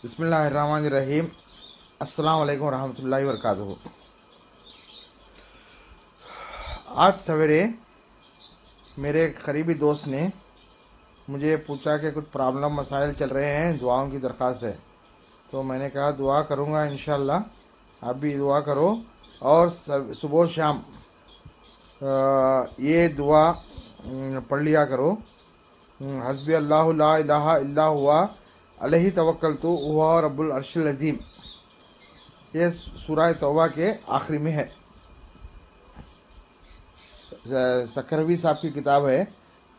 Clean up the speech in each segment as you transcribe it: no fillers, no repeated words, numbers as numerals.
بسم اللہ الرحمن الرحیم۔ السلام علیکم ورحمۃ اللہ وبرکاتہ۔ آج سویرے میرے ایک قریبی دوست نے مجھے پوچھا کہ کچھ پرابلم مسائل چل رہے ہیں، دعاؤں کی درخواست ہے۔ تو میں نے کہا دعا کروں گا انشاءاللہ، آپ بھی دعا کرو اور صبح و شام یہ دعا پڑھ لیا کرو۔ حسبی اللہ لا الہ الا ہوا علیہ توکلت وہو رب العرش العظیم، یہ سورہ توبہ کے آخری میں ہے، سکھروی صاحب کی کتاب ہے۔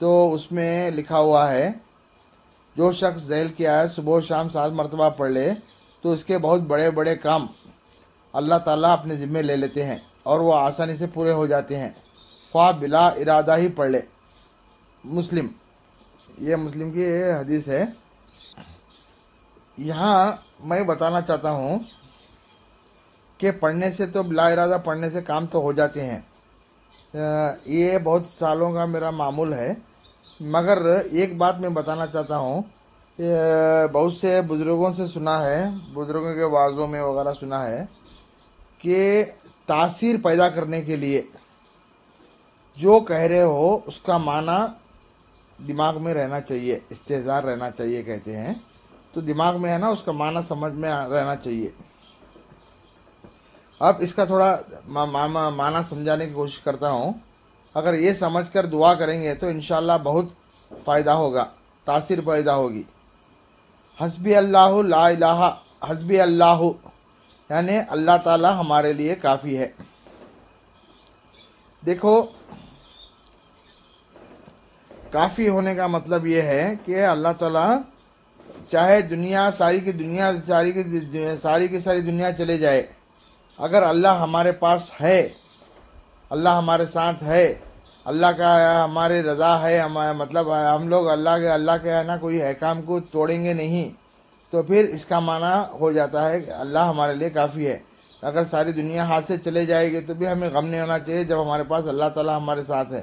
تو اس میں لکھا ہوا ہے جو شخص ذیل کی آیت صبح و شام 7 مرتبہ پڑھ لے تو اس کے بہت بڑے بڑے کام اللہ تعالیٰ اپنے ذمے لے لیتے ہیں اور وہ آسانی سے پورے ہو جاتے ہیں، خواہ بلا ارادہ ہی پڑھ لے۔ مسلم، یہ مسلم کی حدیث ہے۔ یہاں میں بتانا چاہتا ہوں کہ پڑھنے سے تو بلا ارادہ پڑھنے سے کام تو ہو جاتے ہیں، یہ بہت سالوں کا میرا معمول ہے۔ مگر ایک بات میں بتانا چاہتا ہوں، بہت سے بزرگوں سے سنا ہے، بزرگوں کے وعظوں میں وغیرہ سنا ہے کہ تاثیر پیدا کرنے کے لیے جو کہہ رہے ہو اس کا معنی دماغ میں رہنا چاہیے، استحضار رہنا چاہیے کہتے ہیں، تو دماغ میں ہے نا، اس کا معنی سمجھ میں رہنا چاہیے۔ اب اس کا تھوڑا معنی سمجھانے کی کوشش کرتا ہوں۔ اگر یہ سمجھ کر دعا کریں گے تو انشاءاللہ بہت فائدہ ہوگا، تاثیر پیدا ہوگی۔ حسبی اللہ لا الہ، حسبی اللہ یعنی اللہ تعالی ہمارے لیے کافی ہے۔ دیکھو، کافی ہونے کا مطلب یہ ہے کہ اللہ تعالیٰ چاہے دنیا ساری کی ساری دنیا چلے جائے، اگر اللہ ہمارے پاس ہے، اللہ ہمارے ساتھ ہے، اللہ کا ہماری رضا ہے، مطلب ہم لوگ اللہ کے ہے نا کوئی احکام کو توڑیں گے نہیں، تو پھر اس کا معنی ہو جاتا ہے کہ اللہ ہمارے لیے کافی ہے۔ اگر ساری دنیا ہاتھ سے چلے جائے گی تو بھی ہمیں غم نہیں ہونا چاہیے جب ہمارے پاس اللہ تعالیٰ ہمارے ساتھ ہے۔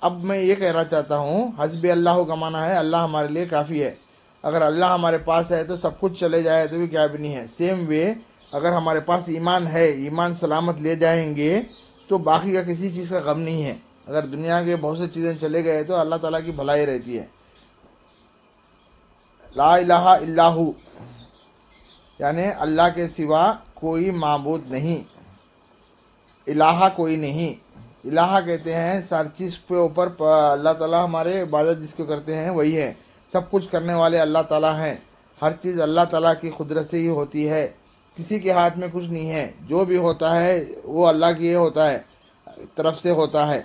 اب میں یہ کہنا چاہتا ہوں، حسبی اللہ کا معنی ہے اللہ ہمارے لیے کافی ہے۔ اگر اللہ ہمارے پاس ہے تو سب کچھ چلے جائے تو بھی کیا بھی نہیں ہے۔ سیم وے اگر ہمارے پاس ایمان ہے، ایمان سلامت لے جائیں گے تو باقی کا کسی چیز کا غم نہیں ہے۔ اگر دنیا کے بہت سی چیزیں چلے گئے تو اللہ تعالیٰ کی بھلائی رہتی ہے۔ لا الہ الا ہو یعنی اللہ کے سوا کوئی معبود نہیں، الہ کوئی نہیں۔ الہ کہتے ہیں ہر چیز پہ اوپر اللہ تعالیٰ ہمارے عبادت جس کو کرتے ہیں وہی ہے، سب کچھ کرنے والے اللہ تعالیٰ ہیں، ہر چیز اللہ تعالیٰ کی قدرت سے ہی ہوتی ہے، کسی کے ہاتھ میں کچھ نہیں ہے، جو بھی ہوتا ہے وہ اللہ کی ہوتا ہے، طرف سے ہوتا ہے۔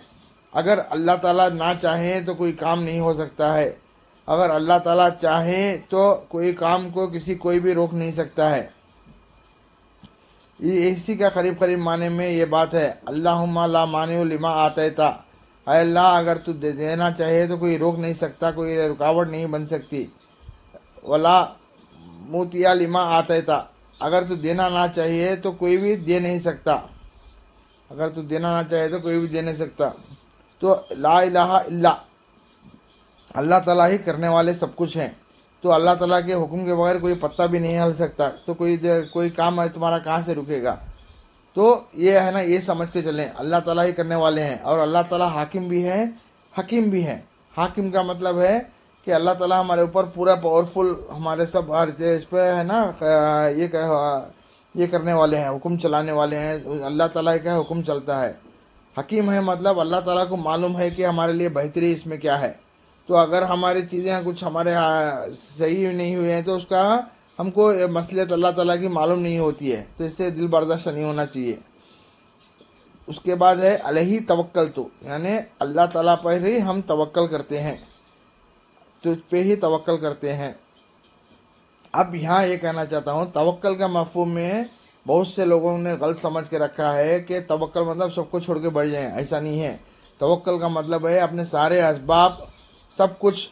اگر اللہ تعالیٰ نہ چاہیں تو کوئی کام نہیں ہو سکتا ہے، اگر اللہ تعالیٰ چاہیں تو کوئی کام کو کوئی بھی روک نہیں سکتا ہے۔ اسی کا قریب معنی میں یہ بات ہے، اللہم لا مانع لما آتیتا، اے اللہ اگر تو دینا چاہے تو کوئی روک نہیں سکتا، کوئی رکاوٹ نہیں بن سکتی۔ ولا موتیا لما آتیتا، اگر تو دینا نہ چاہیے تو کوئی بھی دے نہیں سکتا، اگر تو دینا نہ چاہے تو کوئی بھی دے نہیں سکتا۔ تو لا الہ الا اللہ تعالیٰ ہی کرنے والے سب کچھ ہیں، تو اللہ تعالیٰ کے حکم کے بغیر کوئی پتہ بھی نہیں ہل سکتا، تو کوئی کام ہے تمہارا کہاں سے رکے گا۔ تو یہ ہے نا، یہ سمجھ کے چلیں اللہ تعالیٰ ہی کرنے والے ہیں، اور اللہ تعالیٰ حاکم بھی ہے، حکیم بھی ہے۔ حاکم کا مطلب ہے کہ اللہ تعالیٰ ہمارے اوپر پورا پاورفل، ہمارے سب ہر اس پہ ہے نا یہ کرنے والے ہیں، حکم چلانے والے ہیں، اللہ تعالیٰ کا حکم چلتا ہے۔ حکیم ہے مطلب اللہ تعالیٰ کو معلوم ہے کہ ہمارے لیے بہتری اس میں کیا ہے، تو اگر ہماری چیزیں کچھ ہمارے صحیح نہیں ہوئی ہیں تو اس کا ہم کو مصلحت اللہ تعالیٰ کی معلوم نہیں ہوتی ہے، تو اس سے دل برداشت نہیں ہونا چاہیے۔ اس کے بعد ہے علیہ توکلت، یعنی اللہ تعالیٰ پر ہی ہم توکل کرتے ہیں، تجھ پہ ہی توکل کرتے ہیں۔ اب یہاں یہ کہنا چاہتا ہوں، توکل کا مفہوم میں بہت سے لوگوں نے غلط سمجھ کے رکھا ہے کہ توکل مطلب سب کو چھوڑ کے بڑھ جائیں، ایسا نہیں ہے۔ توکل کا مطلب ہے اپنے سارے اسباب سب کچھ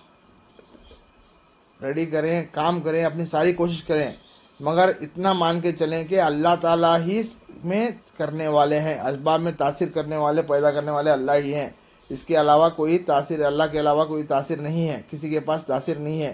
ریڈی کریں، کام کریں، اپنی ساری کوشش کریں، مگر اتنا مان کے چلیں کہ اللہ تعالیٰ ہی میں کرنے والے ہیں، اسباب میں تاثیر کرنے والے، پیدا کرنے والے اللہ ہی ہیں، اس کے علاوہ کوئی تاثیر، اللہ کے علاوہ کوئی تاثیر نہیں ہے، کسی کے پاس تاثیر نہیں ہے۔